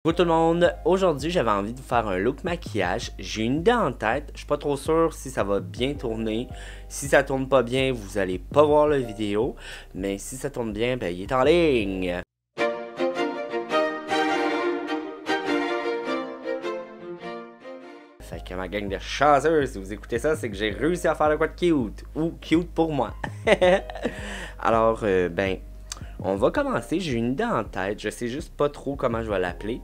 Coucou tout le monde, aujourd'hui j'avais envie de vous faire un look maquillage. J'ai une idée en tête, je suis pas trop sûr si ça va bien tourner. Si ça tourne pas bien, vous allez pas voir la vidéo. Mais si ça tourne bien, ben il est en ligne. Fait que ma gang de chanceux, si vous écoutez ça, c'est que j'ai réussi à faire de quoi de cute. Ou cute pour moi. Alors, on va commencer. J'ai une idée en tête. Je sais juste pas trop comment je vais l'appeler.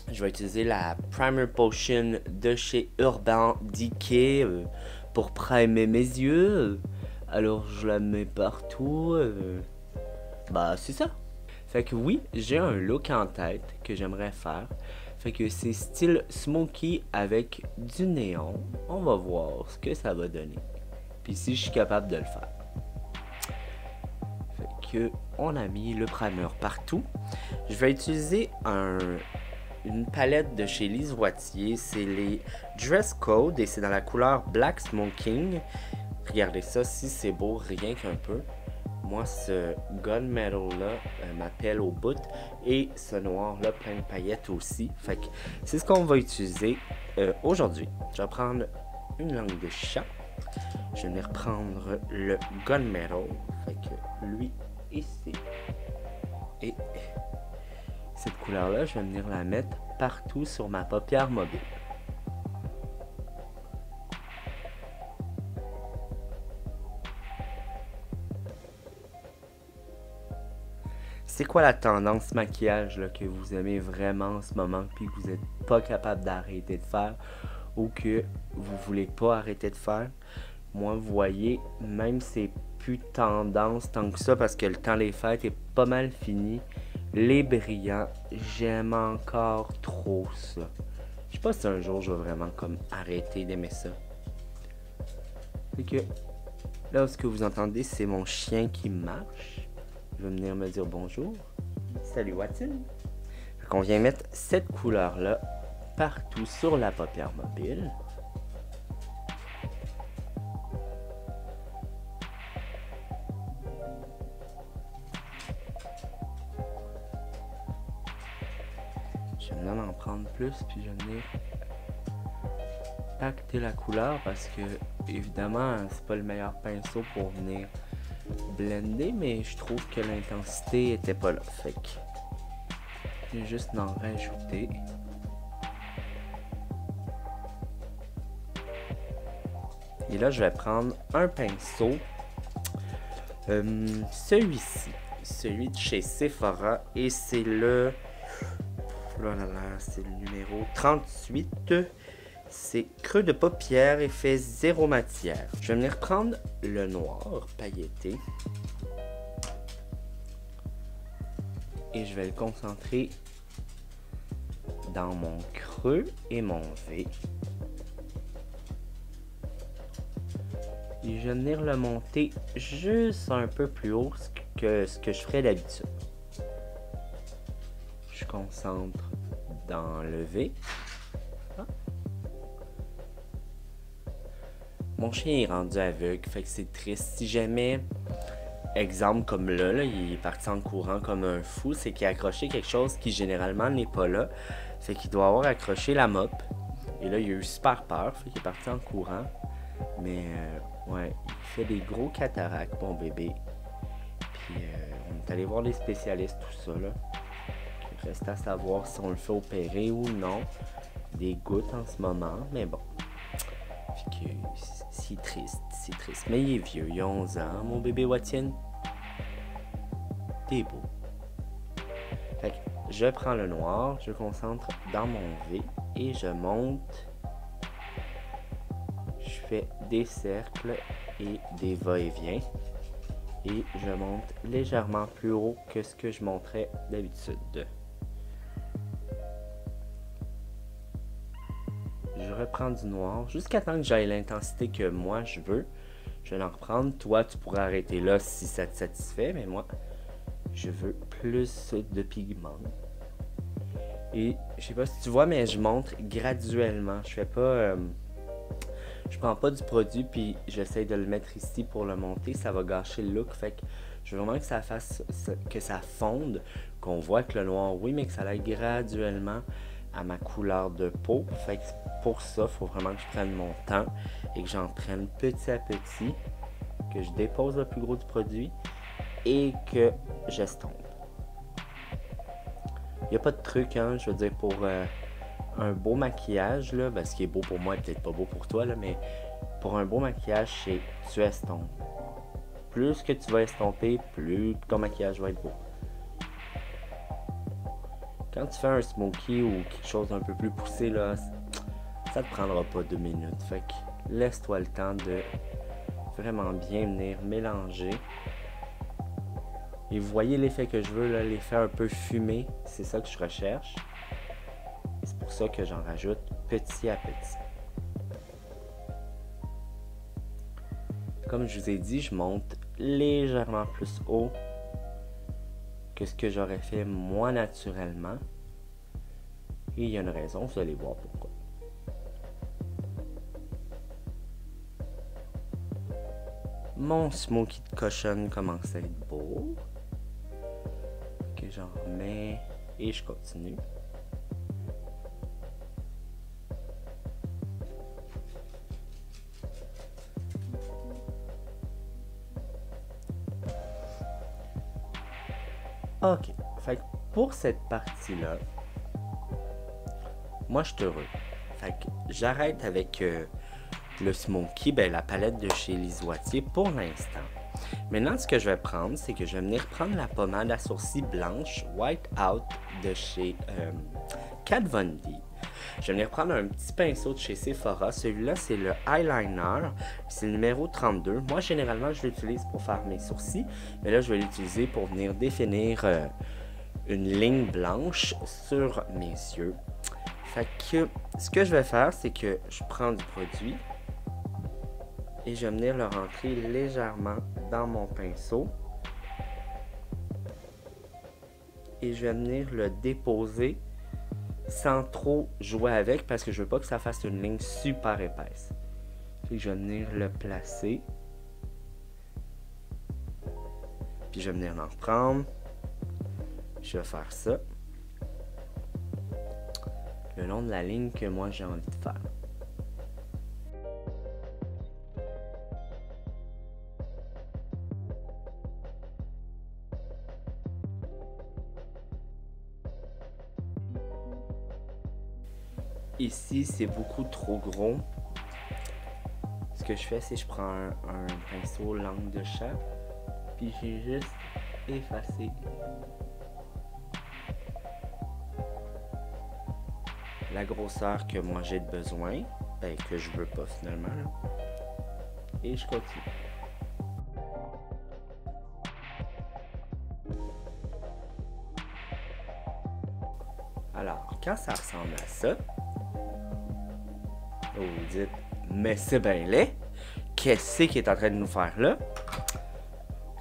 Je vais utiliser la Primer Potion de chez Urban Decay pour primer mes yeux. Alors, je la mets partout. Bah, c'est ça. Fait que oui, j'ai un look en tête que j'aimerais faire. Fait que c'est style smoky avec du néon. On va voir ce que ça va donner. Puis si je suis capable de le faire. On a mis le primer partout. Je vais utiliser une palette de chez Lise Wattier. C'est les Dress Code et c'est dans la couleur Black Smoking. Regardez ça, si c'est beau, rien qu'un peu. Moi, ce gunmetal là m'appelle au bout. Et ce noir là, plein de paillettes aussi. Fait que c'est ce qu'on va utiliser aujourd'hui. Je vais prendre une langue de chat. Je vais venir prendre le gunmetal. Fait que lui ici. Et cette couleur là, je vais venir la mettre partout sur ma paupière mobile. C'est quoi la tendance maquillage là, que vous aimez vraiment en ce moment puis que vous n'êtes pas capable d'arrêter de faire ou que vous voulez pas arrêter de faire? Moi, vous voyez, même c'est plus tendance tant que ça parce que le temps des fêtes est pas mal fini. Les brillants, j'aime encore trop ça. Je sais pas si un jour je vais vraiment comme arrêter d'aimer ça. Fait que là, ce que vous entendez, c'est mon chien qui marche. Il va venir me dire bonjour. Salut Watson. Fait qu'on vient mettre cette couleur-là partout sur la paupière mobile. Je vais venir en prendre plus, puis je vais venir pacter la couleur parce que, évidemment, c'est pas le meilleur pinceau pour venir blender, mais je trouve que l'intensité était pas là. Fait que je vais juste en rajouter. Et là, je vais prendre un pinceau, celui-ci, celui de chez Sephora, et c'est le... c'est le numéro 38. C'est creux de paupière et fait zéro matière. Je vais venir prendre le noir pailleté. Et je vais le concentrer dans mon creux et mon V. Et je vais venir le monter juste un peu plus haut que ce que je ferais d'habitude. Je concentre dans le V. Ah. Mon chien est rendu aveugle, fait que c'est triste. Si jamais, exemple comme là, il est parti en courant comme un fou, c'est qu'il a accroché quelque chose qui généralement n'est pas là. Fait qu'il doit avoir accroché la mop. Et là, il a eu super peur, fait qu'il est parti en courant. Mais ouais, il fait des gros cataractes, mon bébé. Puis on est allé voir les spécialistes, tout ça là. Il reste à savoir si on le fait opérer ou non. Des gouttes en ce moment, mais bon. Puis que c'est triste, c'est triste. Mais il est vieux, il a 11 ans, mon bébé Watien. T'es beau. Fait que je prends le noir, je concentre dans mon V et je monte. Je fais des cercles et des va-et-vient. Et je monte légèrement plus haut que ce que je monterais d'habitude. Je reprends du noir jusqu'à temps que j'aille l'intensité que moi je veux. Je vais en reprendre. Toi, tu pourrais arrêter là si ça te satisfait, mais moi, je veux plus de pigments. Et je sais pas si tu vois, mais je monte graduellement. Je fais pas... je prends pas du produit puis j'essaie de le mettre ici pour le monter. Ça va gâcher le look. Fait que Je veux vraiment que ça fasse, que ça fonde, qu'on voit que le noir, oui, mais que ça aille graduellement à ma couleur de peau. Fait que pour ça, il faut vraiment que je prenne mon temps et que j'en prenne petit à petit, que je dépose le plus gros du produit et que j'estompe. Il n'y a pas de truc, hein, je veux dire, pour un beau maquillage, là, ben, ce qui est beau pour moi est peut-être pas beau pour toi, là, mais pour un beau maquillage, c'est tu estompes. Plus que tu vas estomper, plus ton maquillage va être beau. Quand tu fais un smoky ou quelque chose d'un peu plus poussé, là, ça te prendra pas 2 minutes. Fait que laisse-toi le temps de vraiment bien venir mélanger. Et vous voyez l'effet que je veux, là, l'effet un peu fumé, c'est ça que je recherche. Et c'est pour ça que j'en rajoute petit à petit. Comme je vous ai dit, je monte légèrement plus haut que ce que j'aurais fait moi naturellement. Et il y a une raison, vous allez voir pourquoi. Mon smoky de cochonne commence à être beau. Que j'en remets et je continue. Ok, fait que pour cette partie-là, moi je suis heureux. Fait que j'arrête avec le smoky, ben, la palette de chez Lisoitier pour l'instant. Maintenant, ce que je vais prendre, c'est que je vais venir prendre la pommade à sourcils blanche White Out de chez Kat Von D. Je vais venir prendre un petit pinceau de chez Sephora. Celui-là, c'est le eyeliner. C'est le numéro 32. Moi, généralement, je l'utilise pour faire mes sourcils. Mais là, je vais l'utiliser pour venir définir une ligne blanche sur mes yeux. Fait que ce que je vais faire, c'est que je prends du produit et je vais venir le rentrer légèrement dans mon pinceau. Et je vais venir le déposer sans trop jouer avec parce que je veux pas que ça fasse une ligne super épaisse. Puis je vais venir le placer. Puis je vais venir en reprendre. Je vais faire ça le long de la ligne que moi j'ai envie de faire. Ici, c'est beaucoup trop gros. Ce que je fais, c'est que je prends un pinceau langue de chat, puis j'ai juste effacé la grosseur que moi j'ai de besoin, ben, que je veux pas finalement. Là. Et je continue. Alors, quand ça ressemble à ça, vous dites, mais c'est bien laid. Qu'est-ce qu'il est en train de nous faire là?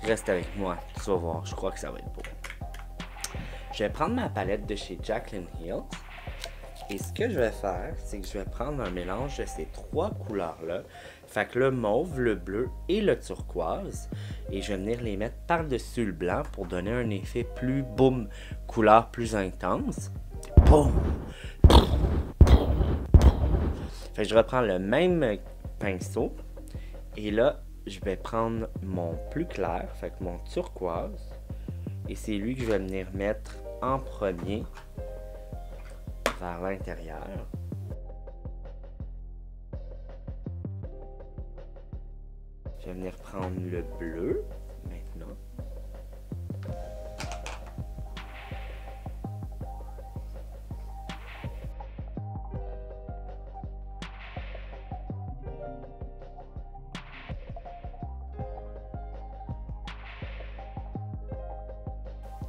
Reste avec moi, tu vas voir, je crois que ça va être beau. Je vais prendre ma palette de chez Jaclyn Hill. Et ce que je vais faire, c'est que je vais prendre un mélange de ces trois couleurs-là. Fait que le mauve, le bleu et le turquoise. Et je vais venir les mettre par-dessus le blanc pour donner un effet plus boum, couleur plus intense. Boum! Fait que je reprends le même pinceau. Et là, je vais prendre mon plus clair, fait que mon turquoise. Et c'est lui que je vais venir mettre en premier vers l'intérieur. Je vais venir prendre le bleu maintenant.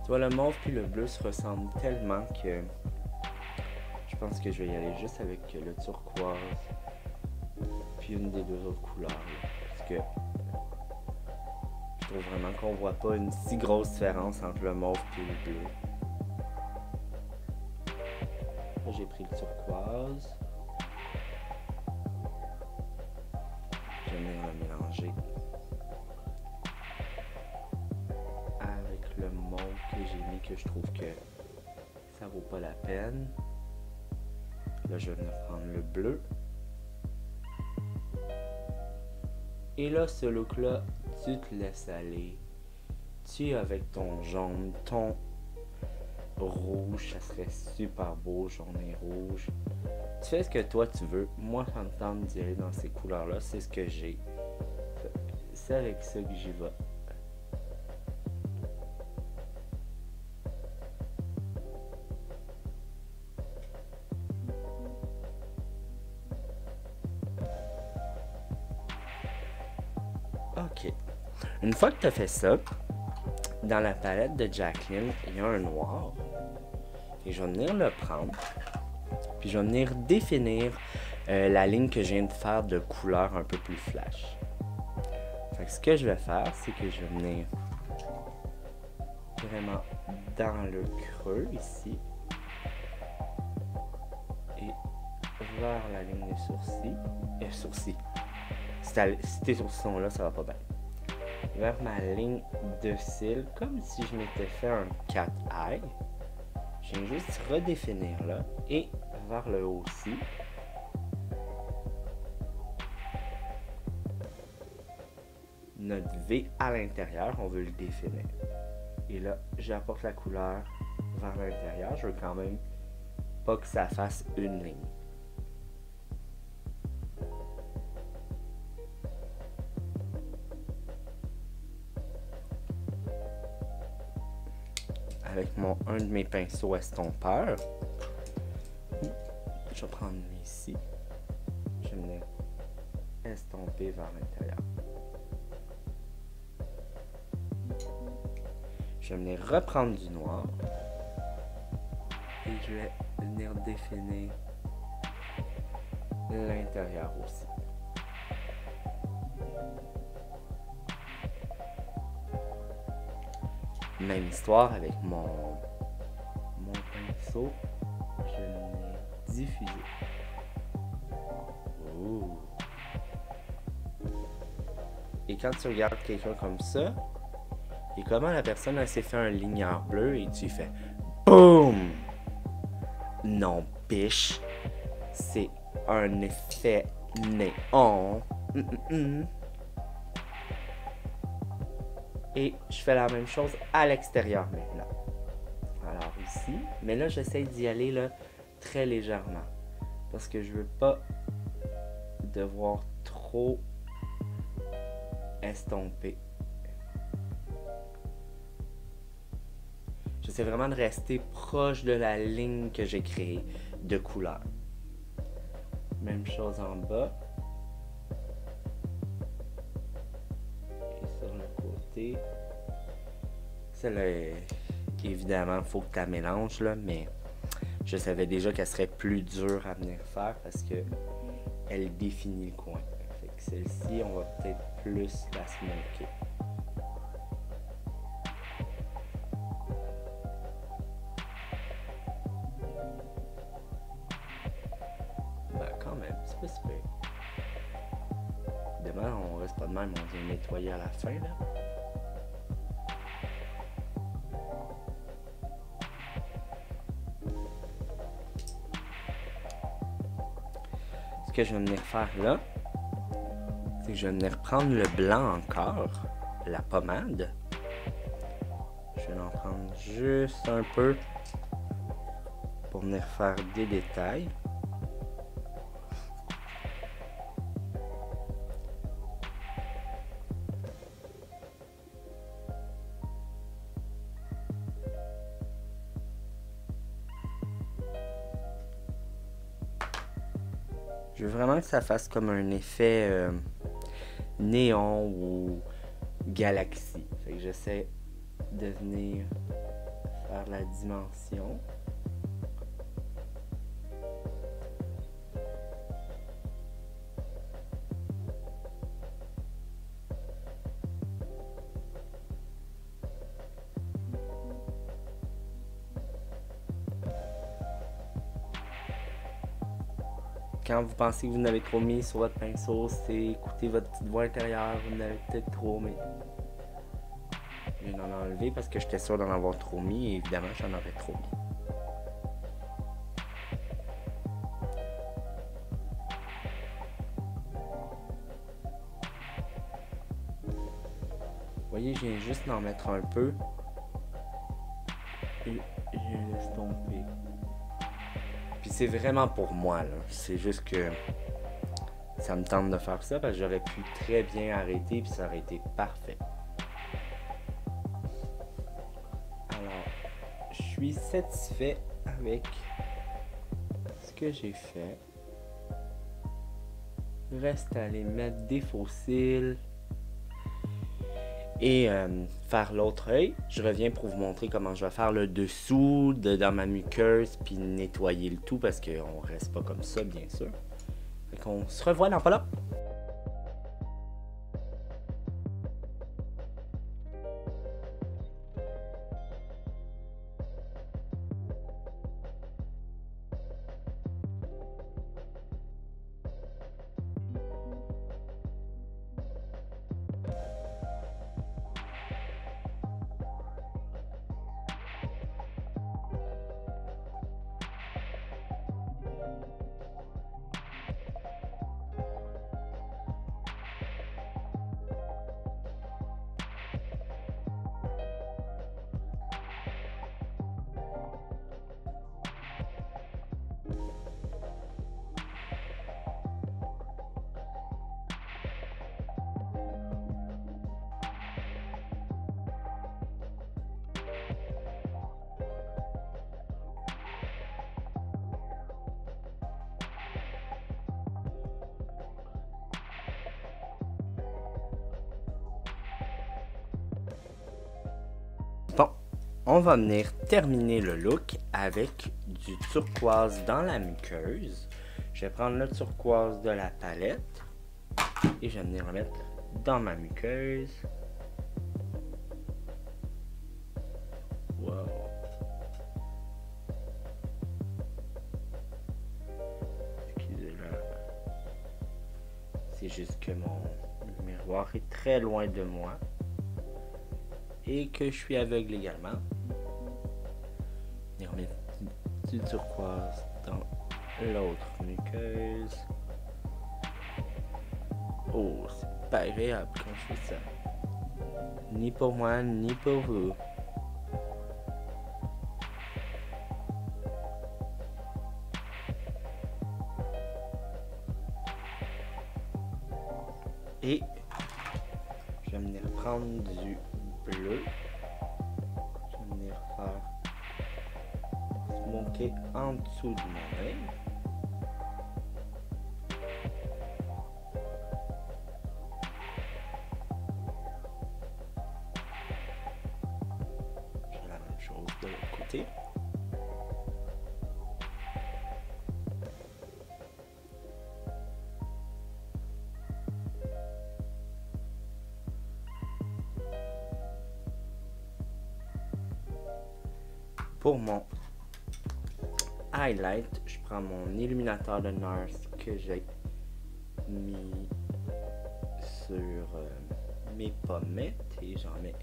Tu vois, le mauve puis le bleu se ressemblent tellement que je pense que je vais y aller juste avec le turquoise puis une des deux autres couleurs. Là, parce que je trouve vraiment qu'on voit pas une si grosse différence entre le mauve et le bleu. Là, j'ai pris le turquoise. Je vais venir le mélanger le mauve que j'ai mis que je trouve que ça vaut pas la peine. Là, je vais venir prendre le bleu. Et là, ce look-là, tu te laisses aller. Tu es avec ton jaune, ton rouge, ça serait super beau, jaune et rouge. Tu fais ce que toi tu veux. Moi, ça me tente d'y aller dans ces couleurs-là. C'est ce que j'ai. C'est avec ça que j'y vais. Ok. Une fois que tu as fait ça, dans la palette de Jacqueline, il y a un noir. Et je vais venir le prendre. Puis je vais venir définir la ligne que je viens de faire de couleur un peu plus flash. Fait que ce que je vais faire, c'est que je vais venir vraiment dans le creux ici. Et vers la ligne des sourcils. Sourcils. Si tes sourcils sont là, ça va pas bien. Vers ma ligne de cils, comme si je m'étais fait un cat eye. Je viens juste redéfinir là. Et vers le haut aussi. Notre V à l'intérieur, on veut le définir. Et là, j'apporte la couleur vers l'intérieur. Je veux quand même pas que ça fasse une ligne. Avec un de mes pinceaux estompeurs, je vais prendre lui ici. Je vais venir estomper vers l'intérieur. Je vais venir reprendre du noir. Et je vais venir définir l'intérieur aussi. Même histoire avec mon pinceau. Je vais venir diffuser. Ouh. Et quand tu regardes quelqu'un comme ça, et comment la personne elle s'est fait un ligneur bleu et tu fais BOOM! Non, biche. C'est un effet néon. Et je fais la même chose à l'extérieur maintenant. Alors ici, mais là j'essaie d'y aller là, très légèrement. Parce que je veux pas devoir trop estomper. J'essaie vraiment de rester proche de la ligne que j'ai créée de couleur. Même chose en bas. Et sur le côté. Celle-là, évidemment, il faut que tu la mélanges, là, mais je savais déjà qu'elle serait plus dure à venir faire parce que elle définit le coin. Fait que celle-ci, on va peut-être plus la smoker. C'est pas super. Demain, on reste pas de même, on vient nettoyer à la fin là. Ce que je vais venir faire là, c'est que je vais venir prendre le blanc encore, la pommade. Je vais en prendre juste un peu pour venir faire des détails. Je veux vraiment que ça fasse comme un effet néon ou galaxie. Fait que j'essaie de venir faire la dimension. Quand vous pensez que vous n'avez trop mis sur votre pinceau, c'est écouter votre petite voix intérieure, vous n'avez peut-être trop, mais Je viens d'en enlever parce que j'étais sûr d'en avoir trop mis et évidemment j'en aurais trop mis. Vous voyez, je viens juste d'en mettre un peu. Et je laisse tomber. Puis c'est vraiment pour moi, là. C'est juste que ça me tente de faire ça parce que j'aurais pu très bien arrêter puis ça aurait été parfait. Alors, je suis satisfait avec ce que j'ai fait. Il reste à aller mettre des faux cils et faire l'autre œil. Je reviens pour vous montrer comment je vais faire le dessous dans ma muqueuse puis nettoyer le tout parce qu'on reste pas comme ça, bien sûr. Fait qu'on se revoit dans pas là. Bon, on va venir terminer le look avec du turquoise dans la muqueuse. Je vais prendre le turquoise de la palette et je vais venir le mettre dans ma muqueuse. Wow. Excusez-le. C'est juste que mon miroir est très loin de moi. Et que je suis aveugle également. Et on met du turquoise dans l'autre muqueuse. Oh, c'est pas agréable quand je fais ça. Ni pour moi, ni pour vous. Et je vais venir prendre du bleu. Je vais venir faire smoker en dessous de mon œil. Je fais la même chose de l'autre côté. Pour mon highlight, je prends mon illuminateur de NARS que j'ai mis sur mes pommettes et j'en mets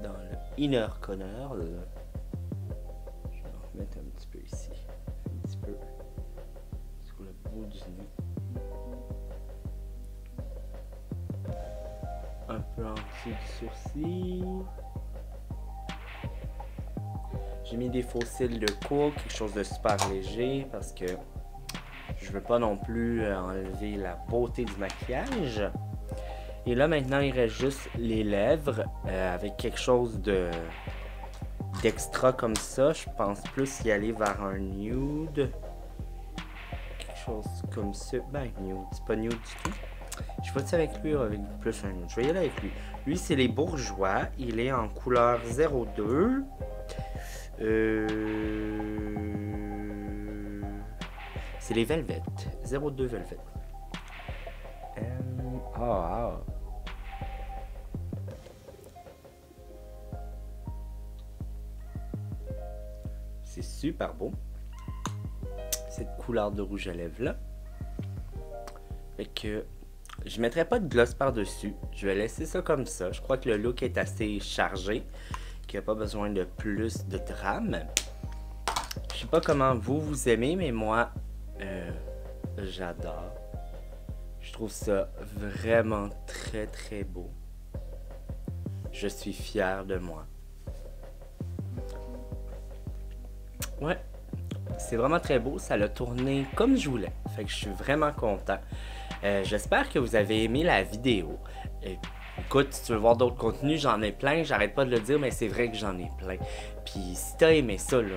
dans le inner corner. Je vais en remettre un petit peu ici, un petit peu sur le bout du nez, un peu en dessous du sourcil. J'ai mis des faux cils de cours, quelque chose de super léger parce que je veux pas non plus enlever la beauté du maquillage. Et là maintenant il reste juste les lèvres avec quelque chose d'extra comme ça. Je pense plus y aller vers un nude. Quelque chose comme ça. Ben nude, c'est pas nude du tout. Je vais avec lui ou avec plus un nude. Je vais y aller avec lui. Lui c'est les bourgeois. Il est en couleur 02. C'est les Velvet. 02 Velvet. C'est super beau. Cette couleur de rouge à lèvres là. Fait que Je mettrai pas de gloss par-dessus. Je vais laisser ça comme ça. Je crois que le look est assez chargé, qu'il n'y a pas besoin de plus de drame. Je sais pas comment vous aimez, mais moi, j'adore. Je trouve ça vraiment très beau. Je suis fier de moi. Ouais, c'est vraiment très beau. Ça l'a tourné comme je voulais. Fait que je suis vraiment content. J'espère que vous avez aimé la vidéo. Écoute, si tu veux voir d'autres contenus, j'en ai plein. J'arrête pas de le dire, mais c'est vrai que j'en ai plein. Puis si t'as aimé ça, là,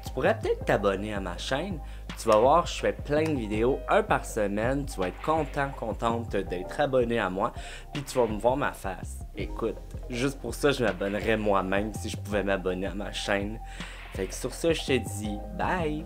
tu pourrais peut-être t'abonner à ma chaîne. Tu vas voir, je fais plein de vidéos, un par semaine. Tu vas être contente d'être abonné à moi. Puis tu vas me voir ma face. Écoute, juste pour ça, je m'abonnerais moi-même si je pouvais m'abonner à ma chaîne. Fait que sur ça, je te dis bye!